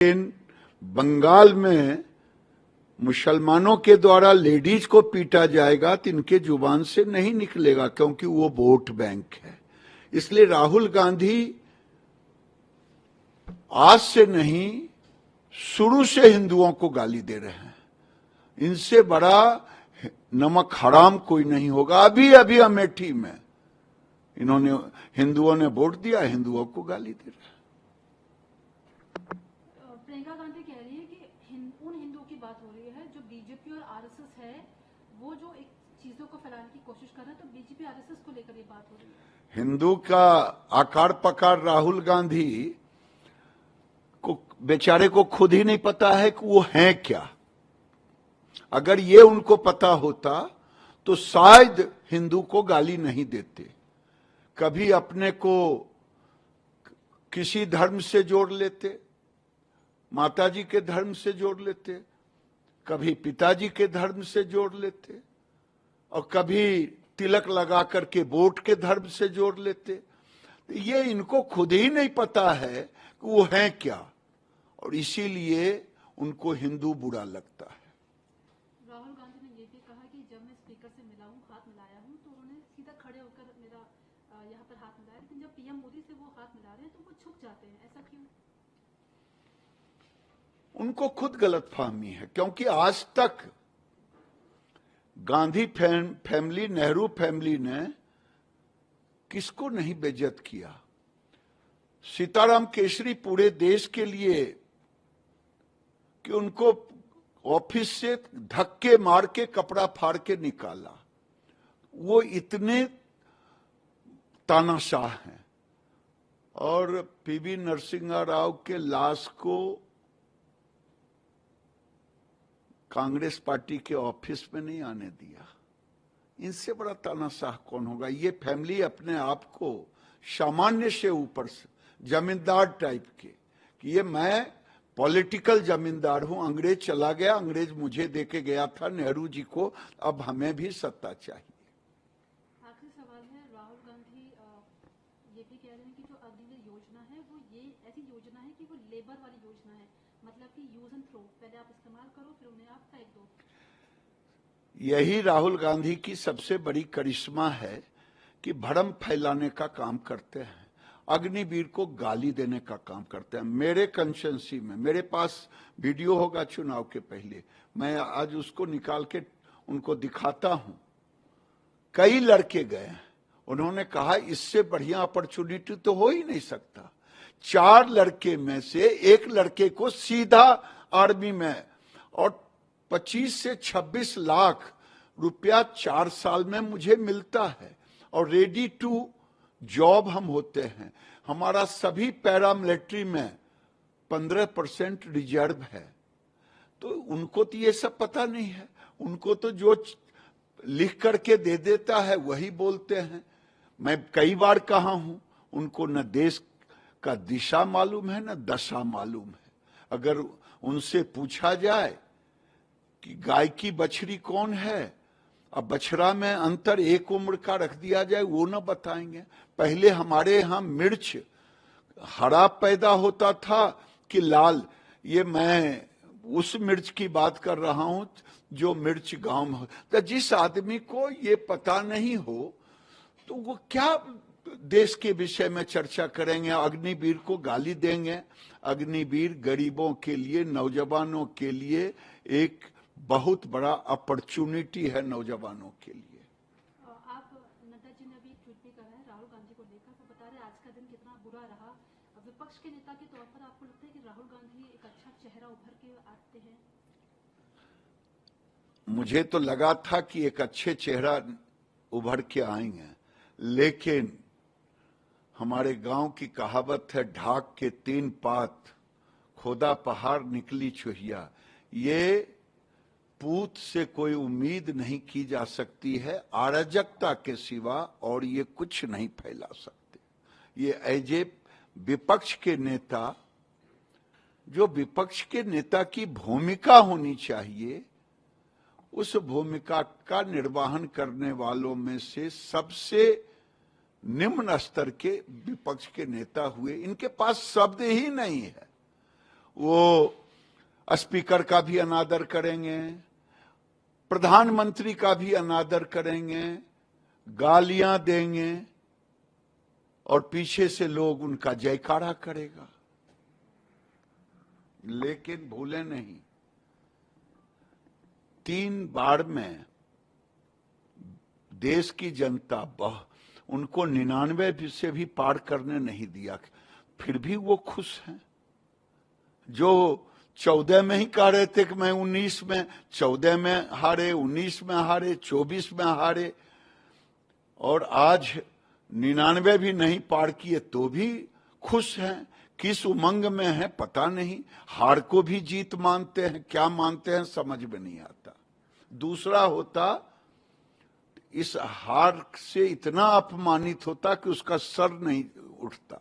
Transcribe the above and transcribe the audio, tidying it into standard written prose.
लेकिन बंगाल में मुसलमानों के द्वारा लेडीज को पीटा जाएगा तो इनके जुबान से नहीं निकलेगा, क्योंकि वो वोट बैंक है। इसलिए राहुल गांधी आज से नहीं, शुरू से हिंदुओं को गाली दे रहे हैं। इनसे बड़ा नमक हराम कोई नहीं होगा। अभी अभी अमेठी में इन्होंने, हिंदुओं ने वोट दिया, हिंदुओं को गाली दे रहे हैं। प्रियंका गांधी कह रही है कि उन हिंदुओं की बात हो रही है जो बीजेपी और आरएसएस है, वो जो एक चीजों को फैलाने की कोशिश कर रहा है, तो बीजेपी आरएसएस को लेकर ये बात हो रही है। हिंदू का आकार पकार राहुल गांधी को बेचारे को खुद ही नहीं पता है कि वो हैं क्या। अगर ये उनको पता होता तो शायद हिंदू को गाली नहीं देते। कभी अपने को किसी धर्म से जोड़ लेते, माताजी के धर्म से जोड़ लेते, कभी पिताजी के धर्म से जोड़ लेते, और कभी तिलक लगा करके वोट के धर्म से जोड़ लेते। तो ये इनको खुद ही नहीं पता है कि वो हैं क्या, और इसीलिए उनको हिंदू बुरा लगता है। राहुल गांधी ने ये भी कहा कि जब मैं स्पीकर से मिला हूं, हाथ मिलाया हूं, तो उन्होंने सीधा खड़े होकर मेरा यहाँ पर हाथ मिलाया, लेकिन जब पीएम मोदी से वो हाथ मिला रहे हैं तो वो झुक जाते हैं, ऐसा क्यों? उनको खुद गलतफहमी है, क्योंकि आज तक गांधी फैमिली, नेहरू फैमिली ने किसको नहीं बेइज्जत किया। सीताराम केसरी पूरे देश के लिए कि उनको ऑफिस से धक्के मार के कपड़ा फाड़ के निकाला, वो इतने तानाशाह हैं। और पीवी नरसिम्हा राव के लाश को कांग्रेस पार्टी के ऑफिस में नहीं आने दिया। इनसे बड़ा तानाशाह कौन होगा। ये फैमिली अपने आप को सामान्य से ऊपर से जमींदार टाइप के, कि ये मैं पॉलिटिकल जमींदार हूं, अंग्रेज चला गया, अंग्रेज मुझे देके गया था नेहरू जी को, अब हमें भी सत्ता चाहिए। आखिरी सवाल है, राहुल गांधी ये भी कह रहे हैं कि जो अग्निवीर योजना है वो ये ऐसी योजना है कि वो लेबर वाली योजना है, मतलब कि यूज एंड थ्रो, पहले आप इस्तेमाल करो फिर उन्हें आप फेंक दो। यही राहुल गांधी की सबसे बड़ी करिश्मा है कि भ्रम फैलाने का काम करते हैं, अग्निवीर को गाली देने का काम करते हैं। मेरे कंस्टिट्यूएंसी में, मेरे पास वीडियो होगा चुनाव के पहले, मैं आज उसको निकाल के उनको दिखाता हूं। कई लड़के गए, उन्होंने कहा इससे बढ़िया अपॉर्चुनिटी तो हो ही नहीं सकता। 4 लड़के में से एक लड़के को सीधा आर्मी में, और 25 से 26 लाख रुपया 4 साल में मुझे मिलता है, और रेडी टू जॉब हम होते हैं। हमारा सभी पैरामिलिट्री में 15% रिजर्व है। तो उनको तो ये सब पता नहीं है। उनको तो जो लिख करके दे देता है वही बोलते हैं। मैं कई बार कहा हूं, उनको न देश का दिशा मालूम है न दशा मालूम है। अगर उनसे पूछा जाए कि गाय की बछड़ी कौन है, अब बछड़ा में अंतर एक उम्र का रख दिया जाए, वो न बताएंगे। पहले हमारे यहां मिर्च हरा पैदा होता था कि लाल, ये मैं उस मिर्च की बात कर रहा हूं जो मिर्च गांव में। तो जिस आदमी को ये पता नहीं हो तो वो क्या देश के विषय में चर्चा करेंगे, अग्निवीर को गाली देंगे। अग्निवीर गरीबों के लिए, नौजवानों के लिए एक बहुत बड़ा अपॉर्चुनिटी है, नौजवानों के लिए। आप नड्डा जी ने अभी ट्वीट भी करा है राहुल गांधी को लेकर, वो बता रहे आज का दिन कितना बुरा रहा। विपक्ष के नेता के तौर पर आपको लगता है कि राहुल गांधी एक अच्छा चेहरा उभर के आते हैं? मुझे तो लगा था कि एक अच्छे चेहरा उभर के आएंगे, लेकिन हमारे गांव की कहावत है, ढाक के 3 पात, खोदा पहाड़ निकली चुहिया। ये पूत से कोई उम्मीद नहीं की जा सकती है अराजकता के सिवा, और ये कुछ नहीं फैला सकते। ये एजे विपक्ष के नेता, जो विपक्ष के नेता की भूमिका होनी चाहिए, उस भूमिका का निर्वहन करने वालों में से सबसे निम्न स्तर के विपक्ष के नेता हुए। इनके पास शब्द ही नहीं है। वो स्पीकर का भी अनादर करेंगे, प्रधानमंत्री का भी अनादर करेंगे, गालियां देंगे और पीछे से लोग उनका जयकारा करेगा। लेकिन भूले नहीं, 3 बार में देश की जनता उनको 99 से भी पार करने नहीं दिया, फिर भी वो खुश हैं। जो 14 में ही कह रहे थे कि मैं 19 में, 14 में हारे, 19 में हारे, 24 में हारे, और आज 99 भी नहीं पार किए तो भी खुश हैं। किस उमंग में है पता नहीं, हार को भी जीत मानते हैं, क्या मानते हैं समझ में नहीं आता। दूसरा होता, इस हार से इतना अपमानित होता कि उसका सर नहीं उठता।